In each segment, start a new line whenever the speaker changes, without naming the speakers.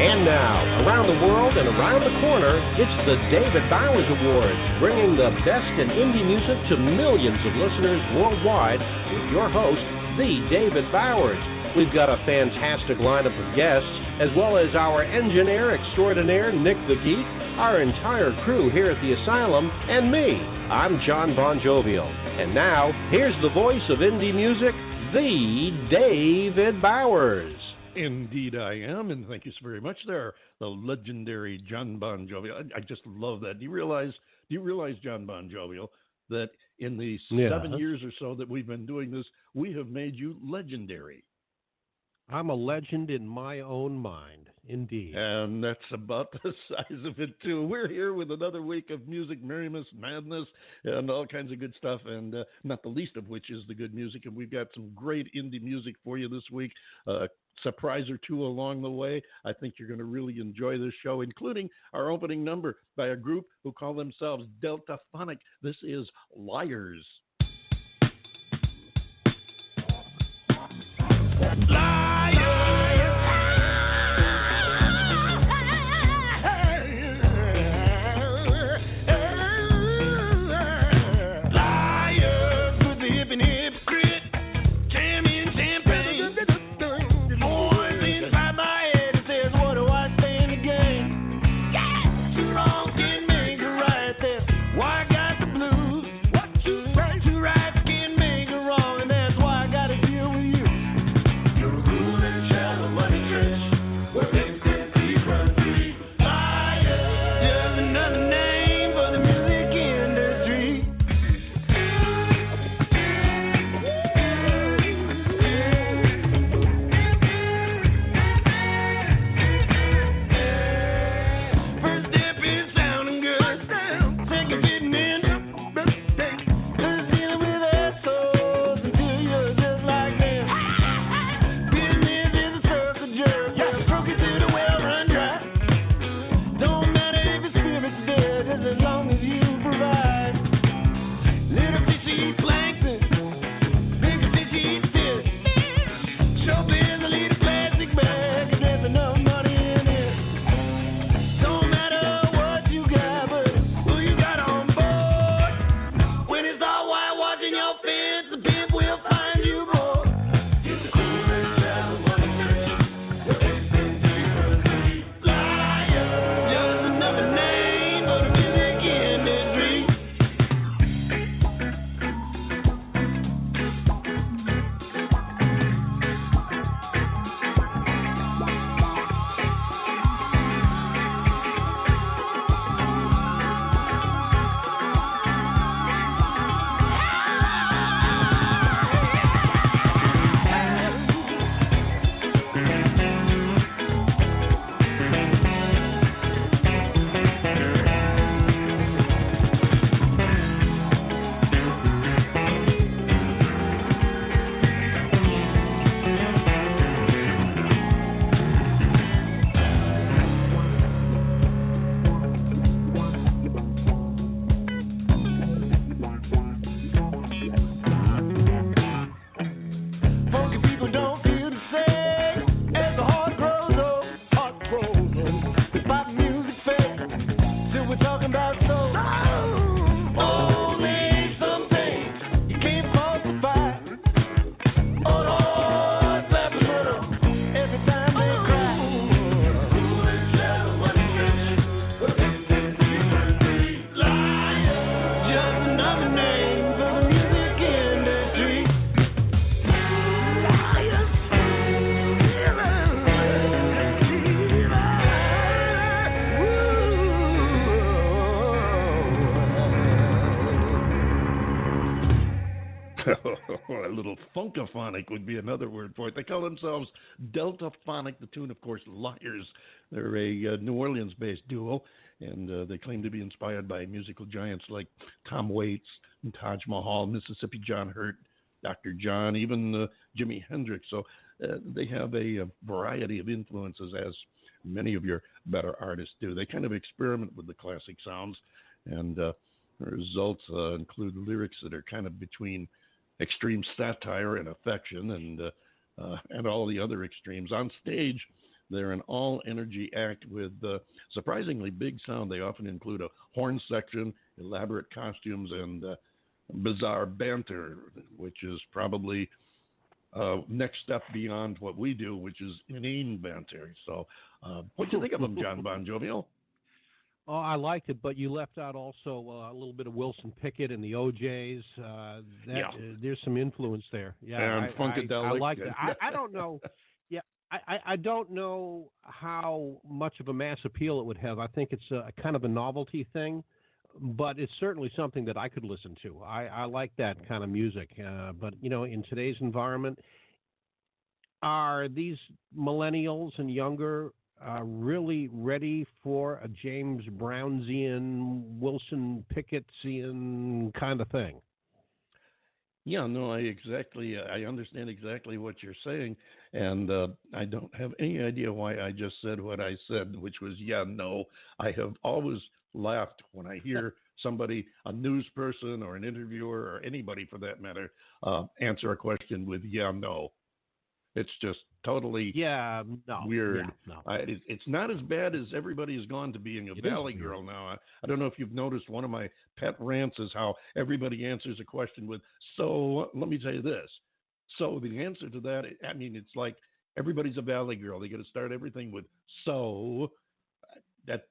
And now, around the world and around the corner, it's the David Bowers Awards, bringing the best in indie music to millions of listeners worldwide with your host, the David Bowers. We've got a fantastic lineup of guests, as well as our engineer extraordinaire, Nick the Geek, our entire crew here at the Asylum, and me. I'm John Bon Jovial. And now, here's the voice of indie music, the David Bowers.
Indeed I am, and thank you so very much there, the legendary John Bon Jovial. I just love that. Do you realize, John Bon Jovial, that in the 7 years or so that we've been doing this, we have made you legendary?
I'm a legend in my own mind, indeed.
And that's about the size of it, too. We're here with another week of music, merriment, madness, and all kinds of good stuff, and not the least of which is the good music. And we've got some great indie music for you this week. Surprise or two along the way. I think you're going to really enjoy this show, including our opening number by a group who call themselves Delta Phonic. This is Liars. A little funkaphonic would be another word for it. They call themselves Delta Phonic. The tune, of course, Liars. They're a New Orleans-based duo, and they claim to be inspired by musical giants like Tom Waits and Taj Mahal, Mississippi John Hurt, Dr. John, even Jimi Hendrix. So they have a variety of influences, as many of your better artists do. They kind of experiment with the classic sounds, and the results include lyrics that are kind of between extreme satire and affection and all the other extremes. On stage, They're an all-energy act with surprisingly big sound. They often include a horn section, elaborate costumes, and bizarre banter, which is probably next step beyond what we do, which is inane banter. So what do you think of them, John Bon Jovial?
Oh, I liked it, but you left out also a little bit of Wilson Pickett and the OJs. There's some influence there. Yeah,
and Funkadelic.
I like that. I don't know. Yeah, I don't know how much of a mass appeal it would have. I think it's a kind of a novelty thing, but it's certainly something that I could listen to. I like that kind of music. But, in today's environment, are these millennials and younger really ready for a James Brownsian, Wilson Pickettsian kind of thing?
Yeah, no, I understand exactly what you're saying, and I don't have any idea why I just said what I said, which was, no. I have always laughed when I hear somebody, a news person or an interviewer or anybody for that matter, answer a question with, no. It's just totally weird.
No.
It's not as bad as everybody has gone to being a Valley Girl now. I don't know if you've noticed, one of my pet rants is how everybody answers a question with, so let me tell you this. So the answer to that, it's like everybody's a Valley Girl. They got to start everything with so. That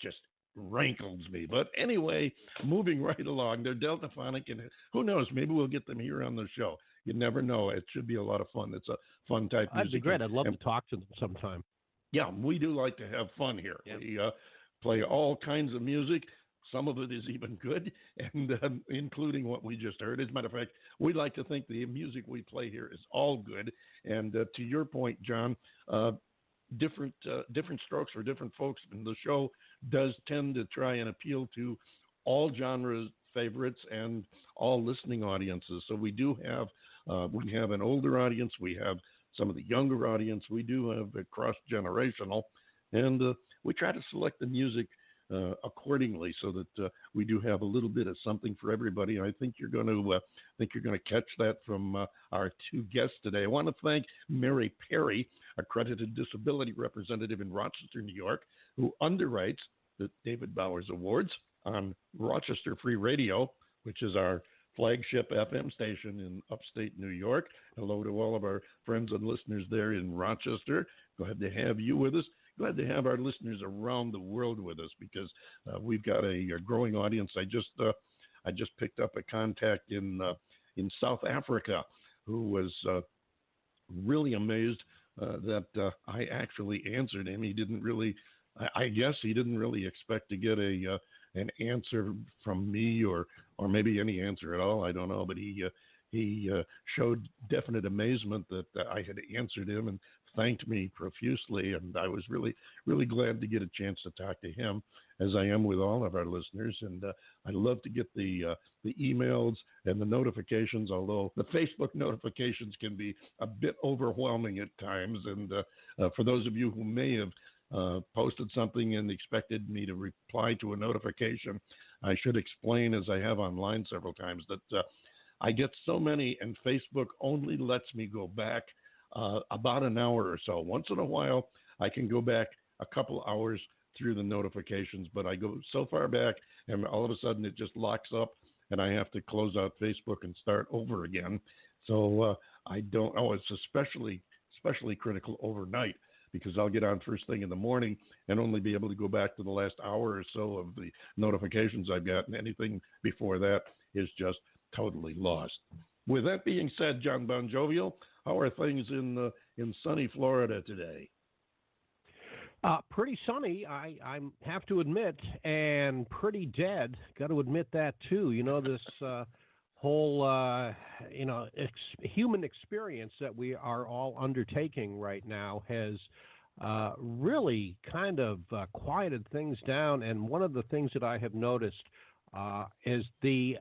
just rankles me. But anyway, moving right along, they're Deltaphonic, and who knows, maybe we'll get them here on the show. You never know. It should be a lot of fun. It's a fun type music.
That'd be great. I'd love to talk to them sometime.
Yeah, we do like to have fun here. Yeah. We play all kinds of music. Some of it is even good, and including what we just heard. As a matter of fact, we like to think the music we play here is all good. And to your point, John, different strokes for different folks. And the show does tend to try and appeal to all genres, favorites, and all listening audiences. So we do have an older audience. We have some of the younger audience. We do have a cross-generational, and we try to select the music accordingly so that we do have a little bit of something for everybody. I think you're going to catch that from our two guests today. I want to thank Mary Perry, accredited disability representative in Rochester, New York, who underwrites the David Bowers Awards on Rochester Free Radio, which is our flagship FM station in upstate New York. Hello to all of our friends and listeners there in Rochester. Glad to have you with us. Glad to have our listeners around the world with us, because we've got a growing audience. I just picked up a contact in South Africa who was really amazed that I actually answered him. He didn't really, I guess he didn't really expect to get an answer from me, or maybe any answer at all. I don't know, but he showed definite amazement that I had answered him and thanked me profusely, and I was really, really glad to get a chance to talk to him, as I am with all of our listeners. And I love to get the emails and the notifications, although the Facebook notifications can be a bit overwhelming at times. And for those of you who may have posted something and expected me to reply to a notification, I should explain, as I have online several times, that I get so many, and Facebook only lets me go back about an hour or so. Once in a while, I can go back a couple hours through the notifications, but I go so far back, and all of a sudden it just locks up, and I have to close out Facebook and start over again. So I don't know. It's especially critical overnight, because I'll get on first thing in the morning and only be able to go back to the last hour or so of the notifications I've got, and anything before that is just totally lost. With that being said, John Bon Jovial, how are things in sunny Florida today?
Pretty sunny, I have to admit, and pretty dead. Got to admit that too. This whole human experience that we are all undertaking right now has really kind of quieted things down. And one of the things that I have noticed is the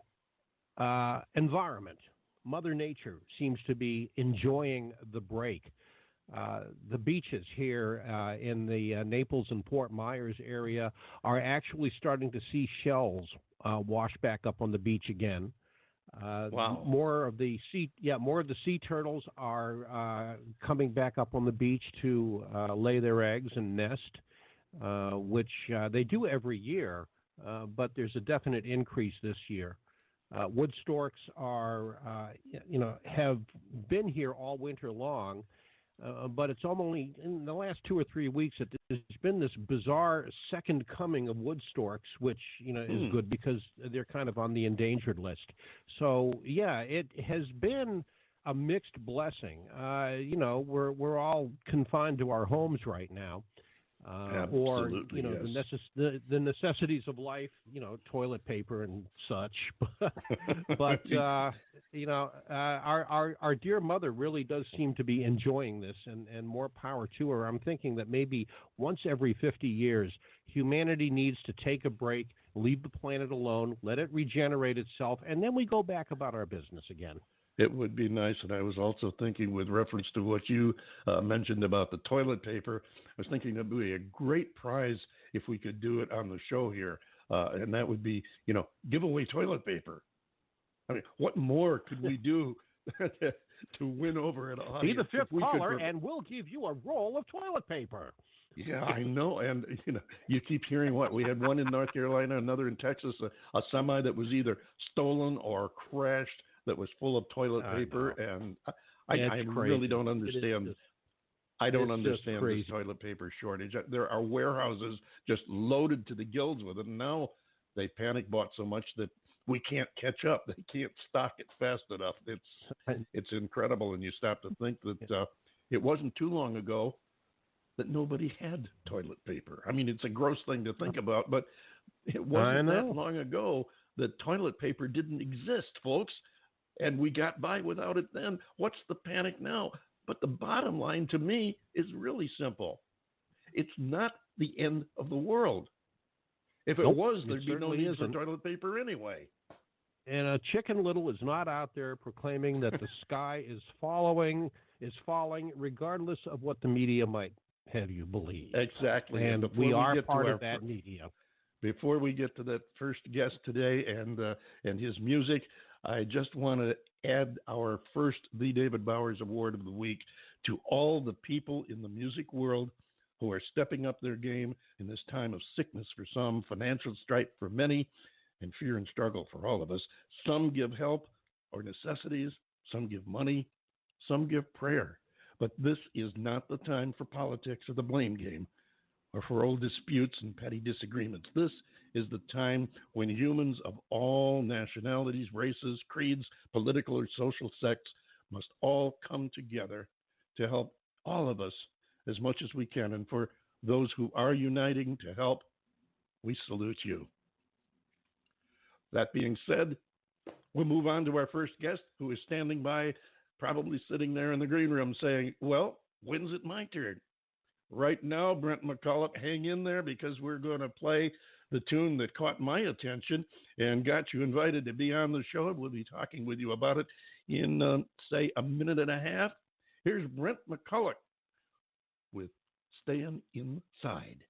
environment. Mother Nature seems to be enjoying the break. The beaches here in the Naples and Fort Myers area are actually starting to see shells wash back up on the beach again.
Wow.
More of the sea turtles are coming back up on the beach to lay their eggs and nest, which they do every year, but there's a definite increase this year. Wood storks have been here all winter long, but it's only in the last 2 or 3 weeks that there's been this bizarre second coming of wood storks, which is good because they're kind of on the endangered list. So yeah, it has been a mixed blessing. We're all confined to our homes right now.
Absolutely,
yes. the necessities of life, toilet paper and such. But our dear mother really does seem to be enjoying this, and more power to her. I'm thinking that maybe once every 50 years, humanity needs to take a break, leave the planet alone, let it regenerate itself, and then we go back about our business again.
It would be nice, and I was also thinking with reference to what you mentioned about the toilet paper, I was thinking it would be a great prize if we could do it on the show here, and that would be, give away toilet paper. I mean, what more could we do to win over an audience?
Be the fifth caller, and we'll give you a roll of toilet paper.
Yeah, I know, and you keep hearing what we had one in North Carolina, another in Texas, a semi that was either stolen or crashed that was full of toilet paper, and I really don't understand. I don't understand this toilet paper shortage. There are warehouses just loaded to the gills with it, and now they panic bought so much that we can't catch up. They can't stock it fast enough. It's incredible, and you stop to think that it wasn't too long ago that nobody had toilet paper. I mean, it's a gross thing to think about, but it wasn't that long ago that toilet paper didn't exist, folks. And we got by without it then. What's the panic now? But the bottom line to me is really simple. It's not the end of the world. If it was, there'd be no need for toilet paper anyway.
And Chicken Little is not out there proclaiming that the sky is falling regardless of what the media might have you believe.
Exactly.
And we are part of that media.
Before we get to that first guest today and his music, I just want to add our first The David Bowers Award of the week to all the people in the music world who are stepping up their game in this time of sickness for some, financial strife for many, and fear and struggle for all of us. Some give help or necessities, some give money, some give prayer. But this is not the time for politics or the blame game, or for old disputes and petty disagreements. This is the time when humans of all nationalities, races, creeds, political or social sects must all come together to help all of us as much as we can. And for those who are uniting to help, we salute you. That being said, we'll move on to our first guest, who is standing by, probably sitting there in the green room saying, well, when's it my turn? Right now, Brent McCullough, hang in there, because we're going to play the tune that caught my attention and got you invited to be on the show. We'll be talking with you about it in, say, a minute and a half. Here's Brent McCullough with Staying Inside.